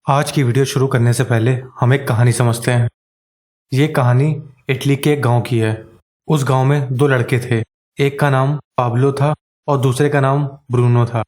आज की वीडियो शुरू करने से पहले हम एक कहानी समझते हैं। ये कहानी इटली के एक गांव की है। उस गांव में दो लड़के थे। एक का नाम पाब्लो था और दूसरे का नाम ब्रूनो था।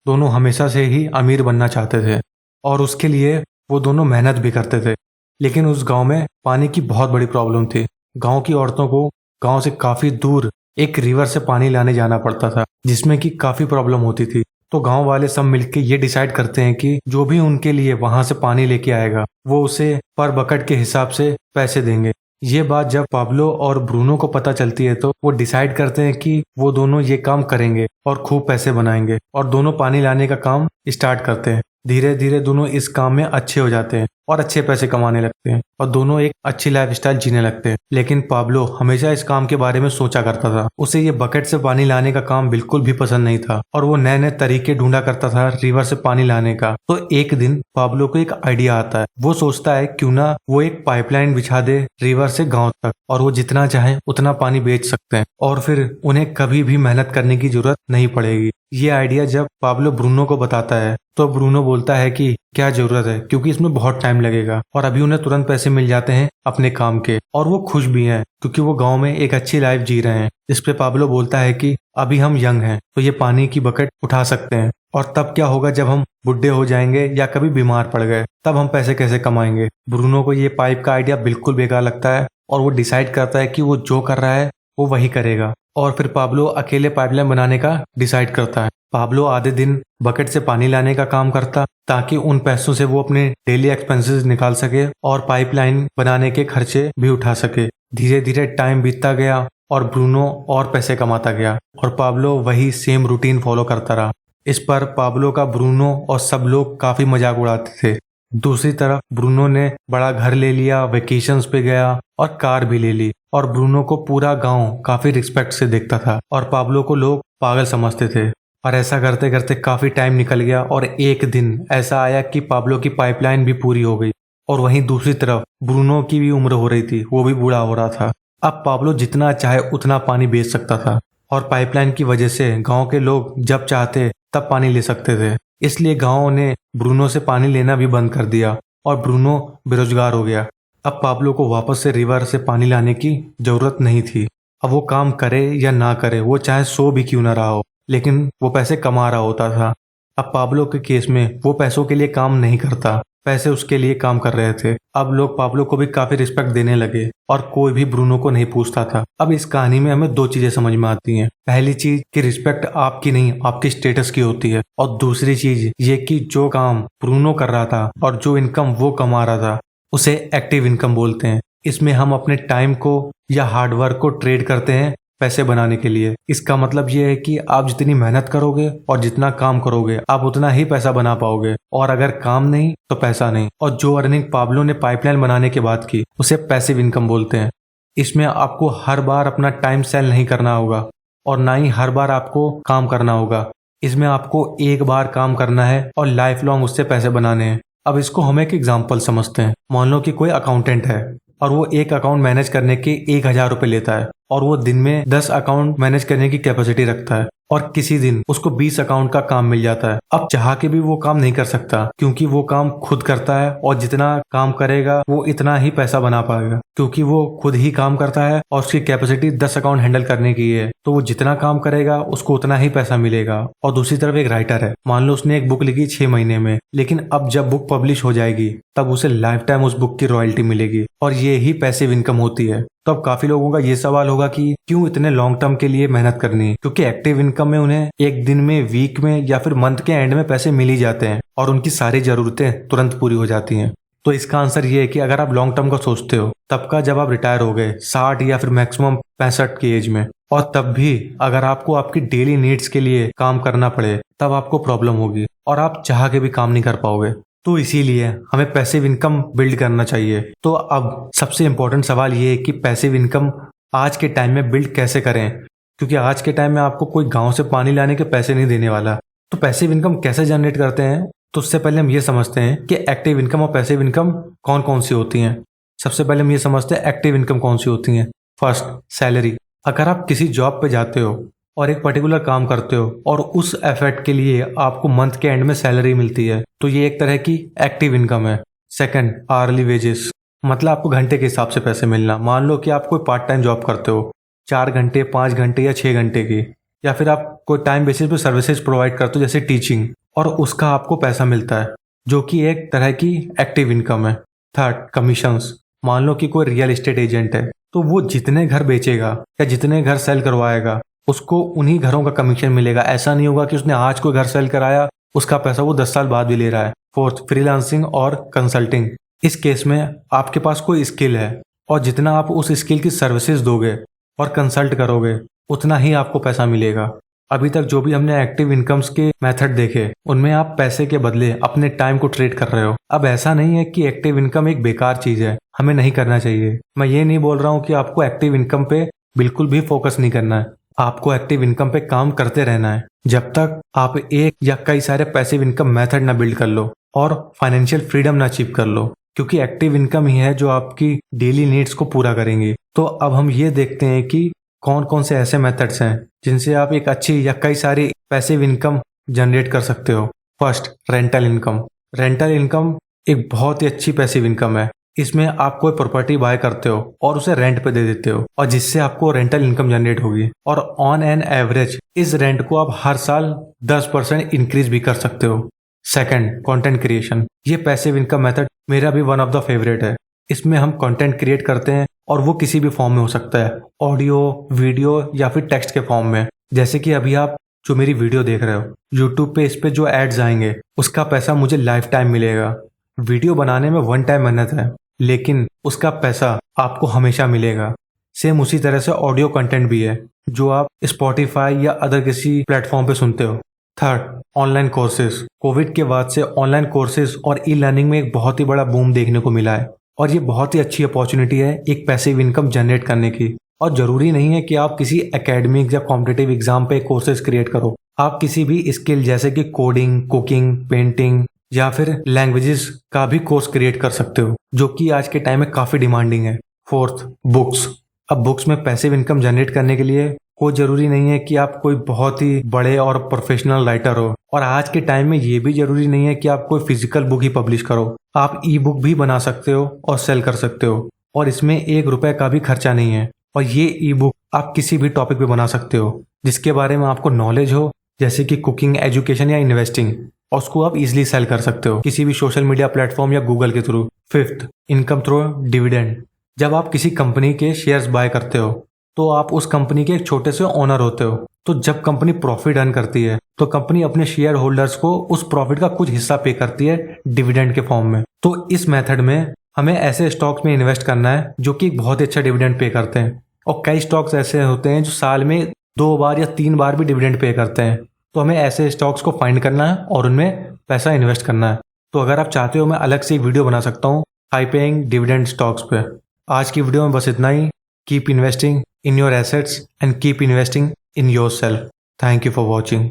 दोनों हमेशा से ही अमीर बनना चाहते थे और उसके लिए वो दोनों मेहनत भी करते थे। लेकिन उस गांव में पानी की बहुत बड़ी प्रॉब्लम थी। गांव की औरतों को गांव से काफ़ी दूर एक रिवर से पानी लाने जाना पड़ता था, जिसमें कि काफ़ी प्रॉब्लम होती थी। तो गांव वाले सब मिलके ये डिसाइड करते हैं कि जो भी उनके लिए वहां से पानी लेके आएगा वो उसे पर बकेट के हिसाब से पैसे देंगे। ये बात जब पाब्लो और ब्रूनो को पता चलती है तो वो डिसाइड करते हैं कि वो दोनों ये काम करेंगे और खूब पैसे बनाएंगे और दोनों पानी लाने का काम स्टार्ट करते हैं। धीरे धीरे दोनों इस काम में अच्छे हो जाते हैं और अच्छे पैसे कमाने लगते हैं और दोनों एक अच्छी लाइफस्टाइल जीने लगते हैं। लेकिन पाब्लो हमेशा इस काम के बारे में सोचा करता था। उसे ये बकेट से पानी लाने का काम बिल्कुल भी पसंद नहीं था और वो नए नए तरीके ढूंढा करता था रिवर से पानी लाने का। तो एक दिन पाब्लो को एक आइडिया आता है। वो सोचता है क्यों ना वो एक पाइपलाइन बिछा दे रिवर से गाँव तक और वो जितना चाहे उतना पानी बेच सकते हैं और फिर उन्हें कभी भी मेहनत करने की जरूरत नहीं पड़ेगी। ये आइडिया जब पाब्लो ब्रूनो को बताता है तो ब्रूनो बोलता है कि क्या जरूरत है, क्योंकि इसमें बहुत टाइम लगेगा और अभी उन्हें तुरंत पैसे मिल जाते हैं अपने काम के और वो खुश भी हैं क्योंकि वो गांव में एक अच्छी लाइफ जी रहे हैं। इस पे पाब्लो बोलता है कि अभी हम यंग हैं तो ये पानी की बकेट उठा सकते हैं और तब क्या होगा जब हम बुढ़े हो जाएंगे या कभी बीमार पड़ गए तब हम पैसे कैसे कमाएंगे। ब्रूनो को ये पाइप का आइडिया बिल्कुल बेकार लगता है और वो डिसाइड करता है कि वो जो कर रहा है वो वही करेगा और फिर पाब्लो अकेले पाइपलाइन बनाने का डिसाइड करता है। पाब्लो आधे दिन बकेट से पानी लाने का काम करता ताकि उन पैसों से वो अपने डेली एक्सपेंसेस निकाल सके और पाइपलाइन बनाने के खर्चे भी उठा सके। धीरे धीरे टाइम बीतता गया और ब्रूनो और पैसे कमाता गया और पाब्लो वही सेम रूटीन फॉलो करता रहा। इस पर पाब्लो का ब्रूनो और सब लोग काफी मजाक उड़ाते थे। दूसरी तरफ ब्रूनो ने बड़ा घर ले लिया, वेकेशंस पे गया और कार भी ले ली और ब्रूनो को पूरा गांव काफी रिस्पेक्ट से देखता था और पाब्लो को लोग पागल समझते थे। और ऐसा करते करते काफी टाइम निकल गया और एक दिन ऐसा आया कि पाब्लो की पाइपलाइन भी पूरी हो गई और वहीं दूसरी तरफ ब्रूनो की भी उम्र हो रही थी, वो भी बूढ़ा हो रहा था। अब पाब्लो जितना चाहे उतना पानी बेच सकता था और पाइपलाइन की वजह से गांव के लोग जब चाहते तब पानी ले सकते थे। इसलिए गांव ने ब्रूनो से पानी लेना भी बंद कर दिया और ब्रूनो बेरोजगार हो गया। अब पाब्लो को वापस से रिवर से पानी लाने की जरूरत नहीं थी। अब वो काम करे या ना करे, वो चाहे 100 भी क्यों ना रहा हो, लेकिन वो पैसे कमा रहा होता था। अब पाब्लो के केस में वो पैसों के लिए काम नहीं करता, पैसे उसके लिए काम कर रहे थे। अब लोग पाब्लो को भी काफी रिस्पेक्ट देने लगे और कोई भी ब्रूनो को नहीं पूछता था। अब इस कहानी में हमें दो चीजें समझ में आती हैं। पहली चीज कि रिस्पेक्ट आपकी नहीं आपकी स्टेटस की होती है और दूसरी चीज ये कि जो काम ब्रूनो कर रहा था और जो इनकम वो कमा रहा था उसे एक्टिव इनकम बोलते हैं। इसमें हम अपने टाइम को या हार्डवर्क को ट्रेड करते हैं पैसे बनाने के लिए। इसका मतलब ये है कि आप जितनी मेहनत करोगे और जितना काम करोगे आप उतना ही पैसा बना पाओगे और अगर काम नहीं तो पैसा नहीं। और जो अर्निंग पाब्लो ने पाइपलाइन बनाने के बाद की उसे पैसिव इनकम बोलते हैं। इसमें आपको हर बार अपना टाइम सेल नहीं करना होगा और ना ही हर बार आपको काम करना होगा। इसमें आपको एक बार काम करना है और लाइफ लॉन्ग उससे पैसे बनाने हैं। अब इसको हम एक एग्जाम्पल समझते हैं। मान लो कि कोई अकाउंटेंट है और वो एक अकाउंट मैनेज करने के 1000 रुपये लेता है और वो दिन में 10 अकाउंट मैनेज करने की कैपेसिटी रखता है और किसी दिन उसको 20 अकाउंट का काम मिल जाता है। अब चाह के भी वो काम नहीं कर सकता क्योंकि वो काम खुद करता है और जितना काम करेगा वो इतना ही पैसा बना पाएगा क्योंकि वो खुद ही काम करता है और उसकी कैपेसिटी 10 अकाउंट हैंडल करने की है। तो वो जितना काम करेगा उसको उतना ही पैसा मिलेगा। और दूसरी तरफ एक राइटर है, मान लो उसने एक बुक लिखी 6 महीने में, लेकिन अब जब बुक पब्लिश हो जाएगी तब उसे लाइफ टाइम उस बुक की रॉयल्टी मिलेगी और ये ही पैसिव इनकम होती है। तो अब काफी लोगों का ये सवाल होगा कि क्यों इतने लॉन्ग टर्म के लिए मेहनत करनी है, क्योंकि एक्टिव इनकम में उन्हें एक दिन में, वीक में या फिर मंथ के एंड में पैसे मिल ही जाते हैं और उनकी सारी जरूरतें तुरंत पूरी हो जाती हैं। तो इसका आंसर ये है कि अगर आप लॉन्ग टर्म का सोचते हो तब का जब आप रिटायर हो गए 60 या फिर मैक्सिमम 65 की एज में, और तब भी अगर आपको आपकी डेली नीड्स के लिए काम करना पड़े तब आपको प्रॉब्लम होगी और आप चाह के भी काम नहीं कर पाओगे। तो इसीलिए हमें पैसिव इनकम बिल्ड करना चाहिए। तो अब सबसे इम्पोर्टेंट सवाल ये है कि पैसिव इनकम आज के टाइम में बिल्ड कैसे करें, क्योंकि आज के टाइम में आपको कोई गांव से पानी लाने के पैसे नहीं देने वाला। तो पैसिव इनकम कैसे जनरेट करते हैं, तो उससे पहले हम ये समझते हैं कि एक्टिव इनकम और पैसिव इनकम कौन कौन सी होती हैं। सबसे पहले हम ये समझते हैं एक्टिव इनकम कौन सी होती हैं। First, salary. अगर आप किसी जॉब पे जाते हो और एक पर्टिकुलर काम करते हो और उस एफर्ट के लिए आपको मंथ के एंड में सैलरी मिलती है, तो ये एक तरह की एक्टिव इनकम है। सेकंड, आवर्ली वेजेस, मतलब आपको घंटे के हिसाब से पैसे मिलना। मान लो कि आप कोई पार्ट टाइम जॉब करते हो 4 घंटे, 5 घंटे या 6 घंटे की, या फिर आप कोई टाइम बेसिस पे सर्विसेज प्रोवाइड करते हो जैसे टीचिंग, और उसका आपको पैसा मिलता है, जो कि एक तरह की एक्टिव इनकम है। थर्ड, कमीशंस, मान लो कि कोई रियल एस्टेट एजेंट है, तो वो जितने घर बेचेगा या जितने घर सेल करवाएगा उसको उन्हीं घरों का कमीशन मिलेगा। ऐसा नहीं होगा कि उसने आज कोई घर सेल कराया उसका पैसा वो 10 साल बाद भी ले रहा है। फोर्थ, फ्रीलांसिंग और कंसल्टिंग, इस केस में आपके पास कोई स्किल है और जितना आप उस स्किल की सर्विसेज दोगे और कंसल्ट करोगे उतना ही आपको पैसा मिलेगा। अभी तक जो भी हमने एक्टिव इनकम्स के मेथड देखे उनमें आप पैसे के बदले अपने टाइम को ट्रेड कर रहे हो। अब ऐसा नहीं है कि एक्टिव इनकम एक बेकार चीज है, हमें नहीं करना चाहिए। मैं ये नहीं बोल रहा हूँ कि आपको एक्टिव इनकम पे बिल्कुल भी फोकस नहीं करना है, आपको एक्टिव इनकम पे काम करते रहना है जब तक आप एक या कई सारे पैसिव इनकम मेथड ना बिल्ड कर लो और फाइनेंशियल फ्रीडम ना अचीव कर लो, क्योंकि एक्टिव इनकम ही है जो आपकी डेली नीड्स को पूरा करेंगे। तो अब हम ये देखते हैं कि कौन कौन से ऐसे मेथड्स हैं जिनसे आप एक अच्छी या कई सारी पैसिव इनकम जनरेट कर सकते हो। First, rental income. Rental income एक बहुत ही अच्छी पैसिव इनकम है। इसमें आप कोई प्रॉपर्टी बाय करते हो और उसे रेंट पे दे देते हो और जिससे आपको रेंटल इनकम जनरेट होगी, और ऑन एन एवरेज इस रेंट को आप हर साल 10% इंक्रीज भी कर सकते हो। Second, content creation. ये पैसिव इनकम मेथड मेरा भी वन ऑफ द फेवरेट है। इसमें हम कंटेंट क्रिएट करते हैं और वो किसी भी फॉर्म में हो सकता है, ऑडियो, वीडियो या फिर टेक्स्ट के फॉर्म में। जैसे कि अभी आप जो मेरी वीडियो देख रहे हो यूट्यूब पे, इस पे जो एड्स आएंगे उसका पैसा मुझे लाइफ टाइम मिलेगा। वीडियो बनाने में वन टाइम मेहनत है लेकिन उसका पैसा आपको हमेशा मिलेगा। सेम उसी तरह से ऑडियो कंटेंट भी है जो आप स्पॉटिफाई या अदर किसी प्लेटफॉर्म पे सुनते हो। Third, online courses. कोविड के बाद से ऑनलाइन कोर्सेज और ई लर्निंग में एक बहुत ही बड़ा बूम देखने को मिला है और ये बहुत ही अच्छी अपॉर्चुनिटी है एक पैसिव इनकम जनरेट करने की। और जरूरी नहीं है कि आप किसी एकेडमिक या कॉम्पिटिटिव एग्जाम पे कोर्सेज क्रिएट करो, आप किसी भी स्किल जैसे कि कोडिंग, कुकिंग, पेंटिंग या फिर लैंग्वेजेस का भी कोर्स क्रिएट कर सकते हो, जो कि आज के टाइम में काफी डिमांडिंग है। Fourth, books. अब बुक्स में पैसिव इनकम जनरेट करने के लिए कोई जरूरी नहीं है कि आप कोई बहुत ही बड़े और प्रोफेशनल राइटर हो, और आज के टाइम में ये भी जरूरी नहीं है कि आप कोई फिजिकल बुक ही पब्लिश करो। आप ई बुक भी बना सकते हो और सेल कर सकते हो और इसमें 1 रुपए का भी खर्चा नहीं है। और ये ई बुक आप किसी भी टॉपिक पे बना सकते हो जिसके बारे में आपको नॉलेज हो, जैसे कि कुकिंग, एजुकेशन या इन्वेस्टिंग, और उसको आप इजिली सेल कर सकते हो किसी भी सोशल मीडिया प्लेटफॉर्म या गूगल के through. Fifth, income through dividend. जब आप किसी कंपनी के शेयर्स बाय करते हो तो आप उस कंपनी के एक छोटे से ओनर होते हो। तो जब कंपनी प्रॉफिट अर्न करती है तो कंपनी अपने शेयर होल्डर्स को उस प्रॉफिट का कुछ हिस्सा पे करती है डिविडेंड के फॉर्म में। तो इस मेथड में हमें ऐसे स्टॉक्स में इन्वेस्ट करना है जो कि बहुत ही अच्छा डिविडेंड पे करते हैं, और कई स्टॉक्स ऐसे होते हैं जो साल में 2 बार या 3 बार भी डिविडेंड पे करते हैं। तो हमें ऐसे स्टॉक्स को फाइंड करना है और उनमें पैसा इन्वेस्ट करना है। तो अगर आप चाहते हो मैं अलग से एक वीडियो बना सकता हूँ हाई पेइंग डिविडेंड स्टॉक्स पे। आज की वीडियो में बस इतना ही। Keep investing in your assets and keep investing in yourself. Thank you for watching.